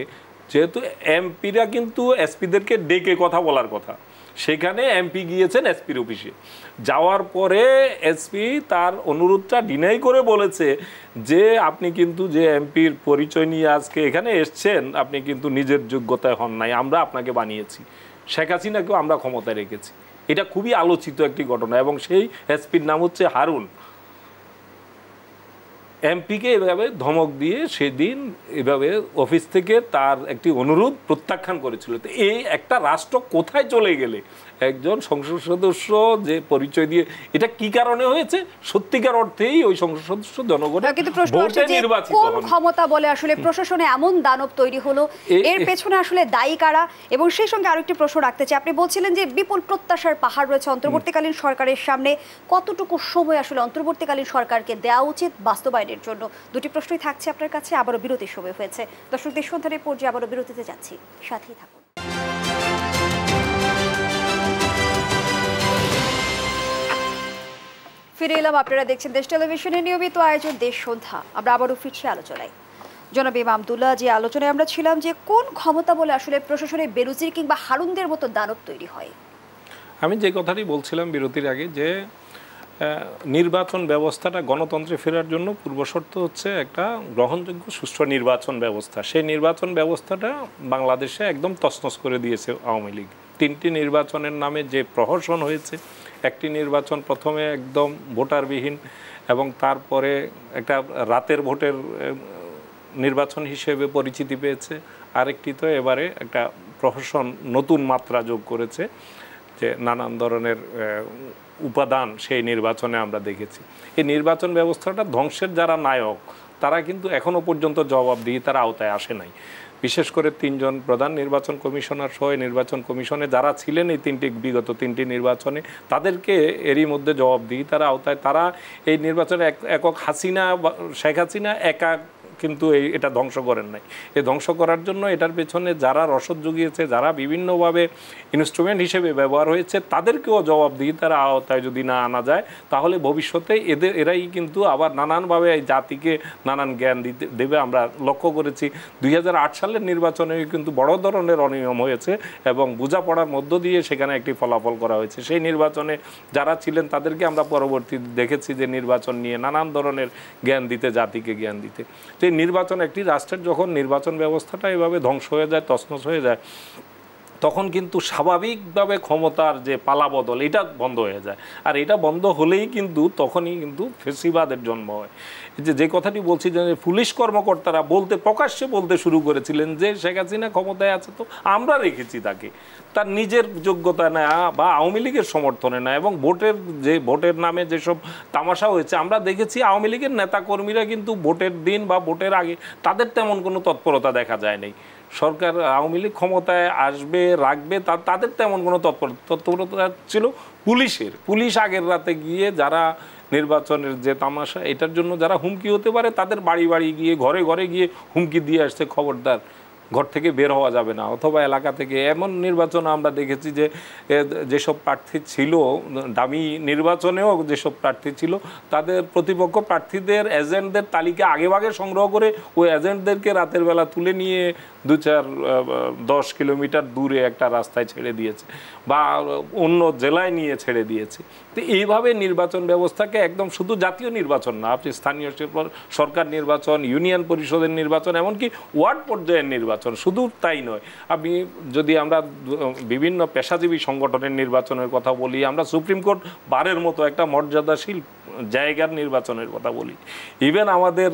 S3: যেহেতু এমপিরা কিন্তু এসপিদেরকে ডেকে কথা বলার কথা, সেখানে এমপি গিয়েছেন এসপির অফিসে। যাওয়ার পরে এসপি তার অনুরোধটা ডিনাই করে বলেছে যে আপনি কিন্তু যে এমপির পরিচয় নিয়ে আজকে এখানে এসছেন, আপনি কিন্তু নিজের যোগ্যতায় হন নাই, আমরা আপনাকে বানিয়েছি, শেখ হাসিনাকেও আমরা ক্ষমতায় রেখেছি। এটা খুবই আলোচিত একটি ঘটনা। এবং সেই এসপির নাম হচ্ছে হারুন। এমপিকে এভাবে ধমক দিয়ে সেদিন এভাবে অফিস থেকে তার একটি অনুরোধ প্রত্যাখ্যান করেছিল। তো এই একটা রাষ্ট্র কোথায় চলে গেলে একজন সংসদ সদস্য যে পরিচয় দিয়ে, এটা কি কারণে হয়েছে? সত্যিকার অর্থেই ওই সংসদ সদস্য জনগণের ভোটে নির্বাচিত হন।
S1: কোন ক্ষমতা বলে আসলে প্রশাসনে এমন দানব তৈরি হলো, এর পেছনে আসলে দায়ী কারা? এবং সেই সঙ্গে আরেকটি প্রশ্ন রাখতে চাই, আপনি বলছিলেন যে বিপুল প্রত্যাশার পাহাড় রয়েছে অন্তর্বর্তীকালীন সরকারের সামনে, কতটুকু সময় আসলে অন্তর্বর্তীকালীন সরকারকে দেওয়া উচিত বাস্তবায়নের জন্য? দুটি প্রশ্নই থাকছে আপনার কাছে। আবারও বিরতির সময় হয়েছে। দর্শক, দেশ সন্ধানের পর্যায়ে আবারও বিরতিতে যাচ্ছি, সাথেই থাকুন। ফিরে এলাম, আপনারা দেখছেন দেশ টেলিভিশনের নিয়মিত আয়োজন দেশ সন্ধ্যা। আমরা আবারও ফিরছি আলোচনায়। জনাব এম আব্দুল্লাহ, যে আলোচনায় আমরা ছিলাম, যে কোন ক্ষমতা বলে আসলে প্রশাসনে বেনজির কিংবা হারুনদের মতো দানব তৈরি হয়?
S3: আমি যে কথাটি বলছিলাম বিরতির আগে, যে নির্বাচন ব্যবস্থাটা গণতন্ত্রে ফেরার জন্য পূর্বশর্ত হচ্ছে একটা গ্রহণযোগ্য সুষ্ঠু নির্বাচন ব্যবস্থা। সেই নির্বাচন ব্যবস্থাটা বাংলাদেশে একদম তছনছ করে দিয়েছে আওয়ামী লীগ। 3টি নির্বাচনের নামে যে প্রহসন হয়েছে, একটি নির্বাচন প্রথমে একদম ভোটারবিহীন এবং তারপরে একটা রাতের ভোটের নির্বাচন হিসেবে পরিচিতি পেয়েছে, আরেকটি তো এবারে একটা প্রহসন নতুন মাত্রা যোগ করেছে, যে নানান ধরনের উপাদান সেই নির্বাচনে আমরা দেখেছি। এই নির্বাচন ব্যবস্থাটা ধ্বংসের যারা নায়ক, তারা কিন্তু এখনও পর্যন্ত জবাবদিহিতার আওতায় আসে নাই। বিশেষ করে 3 জন প্রধান নির্বাচন কমিশনার সহ নির্বাচন কমিশনে যারা ছিলেন এই বিগত তিনটি নির্বাচনে, তাদেরকে এরই মধ্যে জবাবদিহিতার আওতায় তারা এই নির্বাচনে একক হাসিনা শেখ হাসিনা একা কিন্তু এটা ধ্বংস করেন নাই। এই ধ্বংস করার জন্য এটার পেছনে যারা রসদ জুগিয়েছে, যারা বিভিন্নভাবে ইনস্ট্রুমেন্ট হিসেবে ব্যবহার হয়েছে, তাদেরকেও জবাবদিহিতার আওতায় যদি না আনা যায়, তাহলে ভবিষ্যতে এরাই কিন্তু আবার নানানভাবে এই জাতিকে নানান জ্ঞান দেবে। আমরা লক্ষ্য করেছি 2008 সালের নির্বাচনে কিন্তু বড় ধরনের অনিয়ম হয়েছে এবং বোঝাপড়ার মধ্য দিয়ে সেখানে একটি ফলাফল করা হয়েছে। সেই নির্বাচনে যারা ছিলেন তাদেরকে আমরা পরবর্তী দেখেছি যে নির্বাচন নিয়ে নানান ধরনের জ্ঞান দিতে, জাতিকে জ্ঞান দিতে। নির্বাচন একটি রাষ্ট্রের যখন নির্বাচন ব্যবস্থাটা এভাবে ধ্বংস হয়ে যায়, তছনছ হয়ে যায়, তখন কিন্তু স্বাভাবিকভাবে ক্ষমতার যে পালাবদল এটা বন্ধ হয়ে যায়। আর এটা বন্ধ হলেই কিন্তু তখনই কিন্তু ফেসিবাদের জন্ম হয়। যে কথাটি বলছি যে পুলিশ কর্মকর্তারা প্রকাশ্যে বলতে শুরু করেছিলেন যে শেখ হাসিনা ক্ষমতায় আছে তো আমরা রেখেছি তাকে, তার নিজের যোগ্যতা না বা আওয়ামী লীগের সমর্থনে না। এবং ভোটের নামে যেসব তামাশা হয়েছে আমরা দেখেছি, আওয়ামী লীগের নেতাকর্মীরা কিন্তু ভোটের দিন বা ভোটের আগে তাদের তেমন কোনো তৎপরতা দেখা যায় নাই। সরকার আওয়ামী লীগ ক্ষমতায় আসবে রাখবে তাদের তেমন কোনো তৎপরতা ছিল পুলিশ আগের রাতে গিয়ে যারা নির্বাচনের যে তামাশা এটার জন্য যারা হুমকি হতে পারে তাদের বাড়ি বাড়ি গিয়ে ঘরে ঘরে গিয়ে হুমকি দিয়ে আসছে, খবরদার ঘর থেকে বের হওয়া যাবে না, অথবা এলাকা থেকে। এমন নির্বাচন আমরা দেখেছি যে যেসব প্রার্থী ছিল, দামি নির্বাচনেও যেসব প্রার্থী ছিল, তাদের প্রতিপক্ষ প্রার্থীদের এজেন্টদের তালিকা আগেভাগে সংগ্রহ করে ওই এজেন্টদেরকে রাতের বেলা তুলে নিয়ে 2-4-10 কিলোমিটার দূরে একটা রাস্তায় ছেড়ে দিয়েছে বা অন্য জেলায় নিয়ে ছেড়ে দিয়েছে। তো এইভাবে নির্বাচন ব্যবস্থাকে একদম শুধু জাতীয় নির্বাচন না, আপনি স্থানীয় সরকার নির্বাচন, ইউনিয়ন পরিষদের নির্বাচন, এমনকি ওয়ার্ড পর্যায়ের নির্বাচন, শুধু তাই নয়, যদি আমরা বিভিন্ন পেশাজীবী সংগঠনের নির্বাচনের কথা বলি, আমরা সুপ্রিম কোর্ট বারের মতো একটা মর্যাদাশীল জায়গার নির্বাচনের কথা বলি, ইভেন আমাদের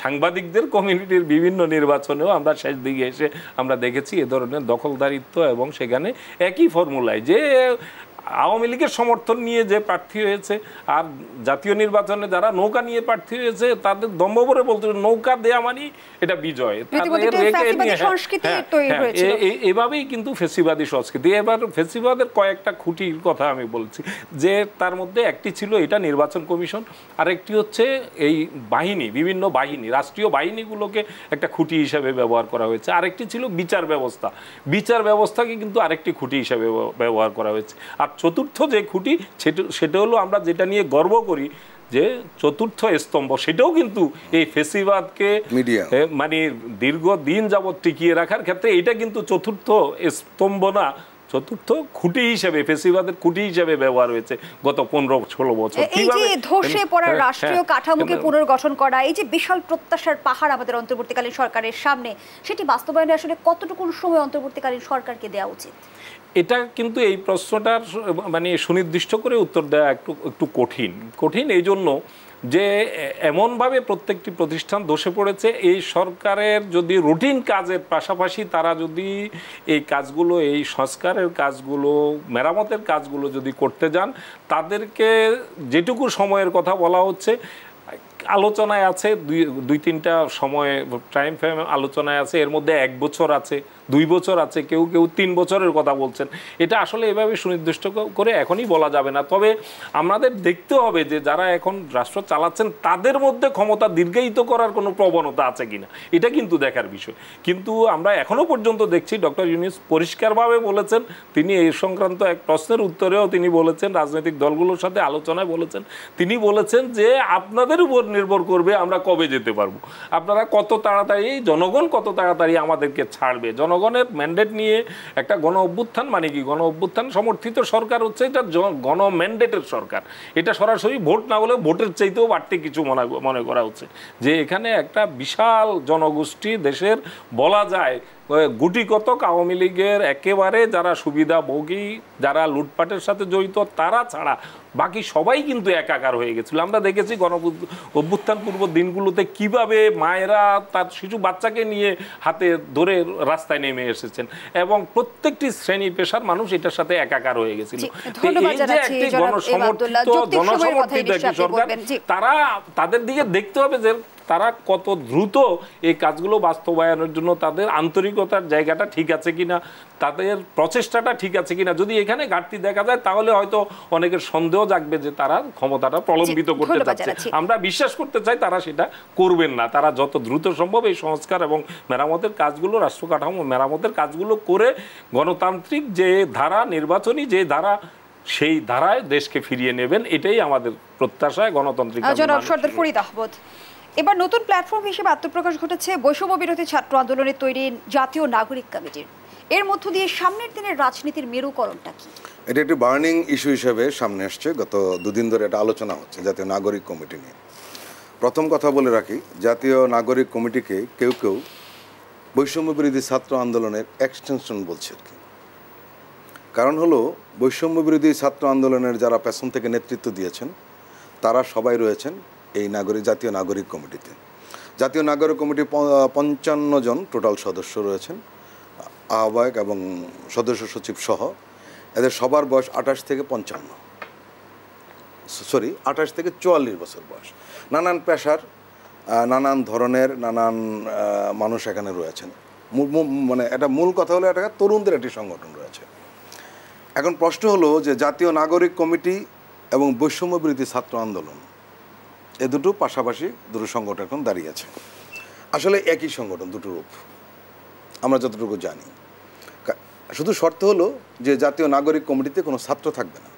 S3: সাংবাদিকদের কমিউনিটির বিভিন্ন নির্বাচনেও আমরা শেষ দিকে এসে আমরা দেখেছি এ ধরনের দখলদারিত্ব। এবং সেখানে একই ফর্মুলায় যে আওয়ামী লীগের সমর্থন নিয়ে যে প্রার্থী হয়েছে আর জাতীয় নির্বাচনে যারা নৌকা নিয়ে প্রার্থী হয়েছে তাদের দম্ভভরে বলতে নৌকা দেয়া মানে এটা বিজয়। এভাবেই কিন্তু ফেসিবাদী সংস্কৃতি। এবার ফেসিবাদের কয়েকটা খুঁটির কথা আমি বলছি, যে তার মধ্যে একটি ছিল এটা নির্বাচন কমিশন, আরেকটি হচ্ছে এই বাহিনী, বিভিন্ন বাহিনী, রাষ্ট্রীয় বাহিনীগুলোকে একটা খুঁটি হিসাবে ব্যবহার করা হয়েছে। আরেকটি ছিল বিচার ব্যবস্থাকে কিন্তু আরেকটি খুঁটি হিসাবে ব্যবহার করা হয়েছে। আর চতুর্থ যে খুঁটি সেটা হলো আমরা যেটা নিয়ে গর্ব করি যে চতুর্থ স্তম্ভ, সেটাও কিন্তু এই ফেসিবাদকে মানে দীর্ঘদিন যাবৎ টিকিয়ে রাখার ক্ষেত্রে এটা কিন্তু চতুর্থ স্তম্ভ না, চতুর্থ খুঁটি হিসেবে, ফেসিবাদের খুঁটি হিসেবে ব্যবহার হয়েছে গত 15-16 বছর।
S1: এই যে ধসে পড়া রাষ্ট্রীয় কাঠামোকে পুনর্গঠন করা, এই যে বিশাল প্রত্যাশার পাহাড় আমাদের অন্তর্বর্তীকালীন সরকারের সামনে, সেটি বাস্তবায়নে আসলে কতটুকু সময় অন্তর্বর্তীকালীন সরকারকে দেওয়া উচিত?
S3: এটা কিন্তু এই প্রশ্নটার মানে সুনির্দিষ্ট করে উত্তর দেওয়া একটু কঠিন এই জন্য যে এমনভাবে প্রত্যেকটি প্রতিষ্ঠান ধসে পড়েছে। এই সরকারের যদি রুটিন কাজের পাশাপাশি তারা যদি এই কাজগুলো, এই সংস্কারের কাজগুলো, মেরামতের কাজগুলো যদি করতে যান, তাদেরকে যেটুকু সময়ের কথা বলা হচ্ছে আলোচনায় আছে, 2-3টা সময় টাইম ফ্রেম আলোচনায় আছে, এর মধ্যে 1 বছর আছে, 2 বছর আছে, কেউ 3 বছরের কথা বলছেন। এটা আসলে এভাবে সুনির্দিষ্ট করে এখনই বলা যাবে না। তবে আমাদের দেখতে হবে যে যারা এখন রাষ্ট্র চালাচ্ছেন তাদের মধ্যে ক্ষমতা দীর্ঘায়িত করার কোনো প্রবণতা আছে কিনা, এটা কিন্তু দেখার বিষয়। কিন্তু আমরা এখনো পর্যন্ত দেখছি ডক্টর ইউনূস পরিষ্কারভাবে বলেছেন, তিনি এই সংক্রান্ত এক প্রশ্নের উত্তরেও তিনি বলেছেন, রাজনৈতিক দলগুলোর সাথে আলোচনায় বলেছেন, তিনি বলেছেন যে আপনাদের উপর নির্ভর করবে আমরা কবে যেতে পারবো, আপনারা কত তাড়াতাড়ি, জনগণ কত তাড়াতাড়ি আমাদেরকে ছাড়বে। জনগণের ম্যান্ডেট নিয়ে একটা গণ অভ্যুত্থান মানে কি, গণ অভ্যুত্থান সমর্থিত সরকার হচ্ছে এটা গণ ম্যান্ডেটের সরকার। এটা সরাসরি ভোট না হলেও ভোটের চাইতেও বাড়তি কিছু মনে করা হচ্ছে যে এখানে একটা বিশাল জনগোষ্ঠী দেশের, বলা যায় গুটি কতক আওয়ামী লীগের একেবারে যারা সুবিধাভোগী, যারা লুটপাটের সাথে জড়িত, তারা ছাড়া বাকি সবাই কিন্তু একাকার হয়ে গেছিল। আমরা দেখেছি গণ অভ্যুত্থান পূর্ব দিনগুলোতে কিভাবে মায়েরা তার শিশু বাচ্চাকে নিয়ে হাতে ধরে রাস্তায় নেমে এসেছেন এবং প্রত্যেকটি শ্রেণী পেশার মানুষ এটার সাথে একাকার হয়ে গেছিল। এই যে একটি জনসমর্থিত একটি সরকার, তাদের দিকে দেখতে হবে যে তারা কত দ্রুত এই কাজগুলো বাস্তবায়নের জন্য তাদের আন্তরিকতার জায়গাটা ঠিক আছে কিনা, তাদের প্রচেষ্টাটা ঠিক আছে কিনা। যদি এখানে ঘাটতি দেখা যায় তাহলে হয়তো অনেকের সন্দেহ জাগবে যে তারা ক্ষমতাটা প্রলম্বিত করতে চাচ্ছে। আমরা বিশ্বাস করতে চাই তারা সেটা করবেন না। তারা যত দ্রুত সম্ভব এই সংস্কার এবং মেরামতের কাজগুলো, রাষ্ট্র কাঠামো মেরামতের কাজগুলো করে গণতান্ত্রিক যে ধারা, নির্বাচনী যে ধারা, সেই ধারায় দেশকে ফিরিয়ে নেবেন, এটাই আমাদের প্রত্যাশায় গণতান্ত্রিক।
S1: জনাব সরদার ফরিদ আহমদ, এবার নতুন প্ল্যাটফর্ম হিসেবে আত্মপ্রকাশ ঘটেছে বৈষম্য বিরোধী ছাত্র আন্দোলনের তৈরি জাতীয় নাগরিক কমিটির। এর মধ্য দিয়ে সামনের দিনের রাজনীতির মেরুকরণটা কি?
S2: এটা একটি বার্নিং ইস্যু হিসেবে সামনে আসছে। গত দুদিন ধরে এটা আলোচনা হচ্ছে জাতীয় নাগরিক কমিটি নিয়ে। প্রথম কথা বলে রাখি, জাতীয় নাগরিক কমিটিকে কেউ কেউ বৈষম্য বিরোধী ছাত্র আন্দোলনের এক্সটেনশন বলছে আর কি। কারণ হলো, বৈষম্য বিরোধী ছাত্র আন্দোলনের যারা পেছন থেকে নেতৃত্ব দিয়েছেন তারা সবাই রয়েছেন এই জাতীয় নাগরিক কমিটিতে। জাতীয় নাগরিক কমিটি 55 জন টোটাল সদস্য রয়েছেন, আহ্বায়ক এবং সদস্য সচিব সহ। এদের সবার বয়স 28 থেকে 44 বছর বয়স। নানান পেশার, নানান ধরনের, নানান মানুষ এখানে রয়েছেন। মানে এটা মূল কথা হলো, এটা তরুণদের একটি সংগঠন রয়েছে। এখন প্রশ্ন হলো যে জাতীয় নাগরিক কমিটি এবং বৈষম্য বিরোধী ছাত্র আন্দোলন, এ দুটো পাশাপাশি দুটো সংগঠন এখন দাঁড়িয়েছে। আসলে একই সংগঠন, দুটো রূপ আমরা যতটুকু জানি। শুধু শর্ত হলো যে জাতীয় নাগরিক কমিটিতে কোনো ছাত্র থাকবে না,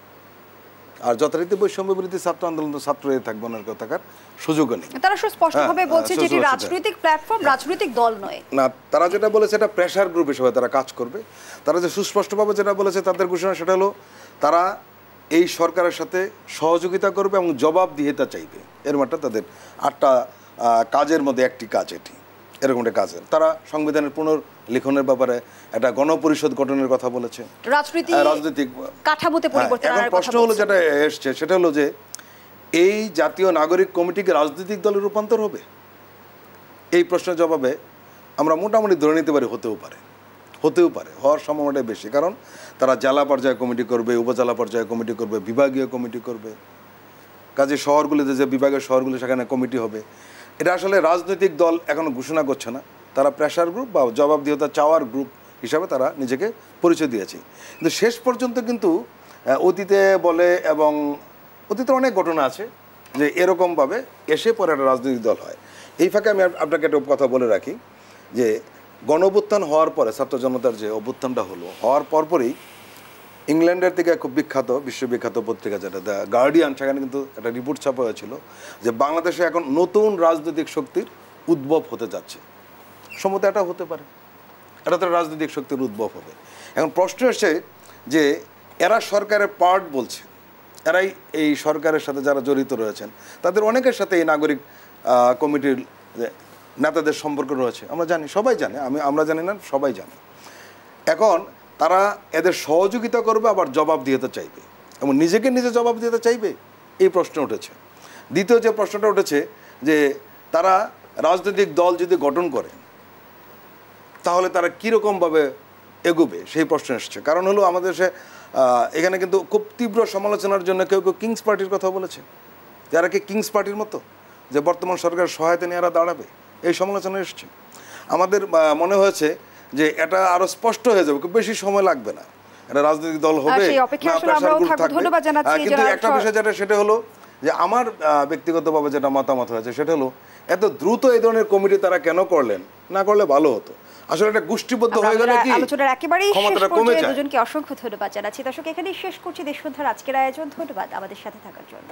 S2: আর যথারীতি বৈষম্য বিরোধী ছাত্র আন্দোলন তো ছাত্রই থাকবে না, থাকার সুযোগও নেই।
S1: তারা স্পষ্টভাবে বলছে যে এটি রাজনৈতিক প্ল্যাটফর্ম, রাজনৈতিক দল নয়। না,
S2: তারা যেটা বলেছে এটা প্রেশার গ্রুপ হিসেবে তারা কাজ করবে। তারা যে সুস্পষ্টভাবে যেটা বলেছে তাদের ঘোষণা, সেটা হলো তারা এই সরকারের সাথে সহযোগিতা করবে এবং জবাবদিহিতা চাইবে। এর মানে তাদের 8টা কাজের মধ্যে একটি কাজ এটি, এরকম একটা কাজ। তারা সংবিধানের পুনর্লিখনের ব্যাপারে একটা গণপরিষদ গঠনের কথা বলেছে, রাজনৈতিক
S1: কাঠামোতে পরিবর্তন।
S2: এখন প্রশ্ন হলো যেটা এসছে, সেটা হলো যে এই জাতীয় নাগরিক কমিটিকে রাজনৈতিক দলে রূপান্তর হবে? এই প্রশ্নের জবাবে আমরা মোটামুটি ধরে নিতে পারি হতেও পারে, হওয়ার সম্ভাবনাটাই বেশি। কারণ তারা জেলা পর্যায়ে কমিটি করবে, উপজেলা পর্যায়ে কমিটি করবে, বিভাগীয় কমিটি করবে। কাজে শহরগুলিতে যে বিভাগের শহরগুলি, সেখানে কমিটি হবে। এটা আসলে রাজনৈতিক দল এখনো ঘোষণা করছে না, তারা প্রেশার গ্রুপ বা জবাবদিহিতা চাওয়ার গ্রুপ হিসাবে তারা নিজেকে পরিচয় দিয়েছে। কিন্তু শেষ পর্যন্ত কিন্তু অতীতে বলে, এবং অতীতে অনেক ঘটনা আছে যে এরকমভাবে এসে পরে একটা রাজনৈতিক দল হয়। এই ফাঁকে আমি আপনাকে একটা কথা বলে রাখি যে গণঅভ্যুত্থান হওয়ার পরে, ছাত্র জনতার যে অভ্যুত্থানটা হওয়ার পরপরই ইংল্যান্ডের থেকে খুব বিখ্যাত, বিশ্ববিখ্যাত পত্রিকা যেটা দ্য গার্ডিয়ান, সেখানে কিন্তু একটা রিপোর্ট ছাপা হয়েছিল যে বাংলাদেশে এখন নতুন রাজনৈতিক শক্তির উদ্ভব হতে যাচ্ছে। সম্ভবত এটা হতে পারে, এটা তো রাজনৈতিক শক্তির উদ্ভব হবে। এখন প্রশ্ন এসছে যে এরা সরকারের পার্ট বলছে, এরাই এই সরকারের সাথে যারা জড়িত রয়েছেন তাদের অনেকের সাথে এই নাগরিক কমিটির নেতাদের সম্পর্ক রয়েছে। আমরা জানি, সবাই জানে, আমরা জানি না, সবাই জানে। এখন তারা এদের সহযোগিতা করবে, আবার জবাবদিহিতা চাইবে এবং নিজেকে নিজে জবাবদিহিতা চাইবে, এই প্রশ্ন উঠেছে। দ্বিতীয় যে প্রশ্নটা উঠেছে যে তারা রাজনৈতিক দল যদি গঠন করে তাহলে তারা কীরকমভাবে এগোবে, সেই প্রশ্ন এসছে। কারণ হলো আমাদের দেশে এখানে কিন্তু খুব তীব্র সমালোচনার জন্য কেউ কেউ কিংস পার্টির কথা বলেছে, যারা কি কিংস পার্টির মতো যে বর্তমান সরকারের সহায়তা নিয়ে এরা দাঁড়াবে, এই সমালোচনা এসছে। আমাদের মনে হয়েছে যে এটা আরো স্পষ্ট হয়ে যাবে, খুব বেশি সময় লাগবে না, এটা রাজনৈতিক দল হবে না, প্রেশার গ্রুপ থাকবে। কিন্তু একটা বিষয় যেটা, সেটা হলো যে আমার ব্যক্তিগতভাবে যেটা মতামত হয়েছে সেটা হলো এত দ্রুত এই ধরনের কমিটি তারা কেন করলেন, না করলে ভালো হতো। আসলে এটা গোষ্ঠীবদ্ধ হয়ে গেলে কি
S1: আলোচনার একেবারেই
S2: ক্ষমতাটা কমে যায়।
S1: দুজনকে অসংখ্য ধন্যবাদ জানাচ্ছি। দর্শক, এখানেই শেষ করছি দেশবন্ধুর আজকের আয়োজন। ধন্যবাদ আমাদের সাথে থাকার জন্য।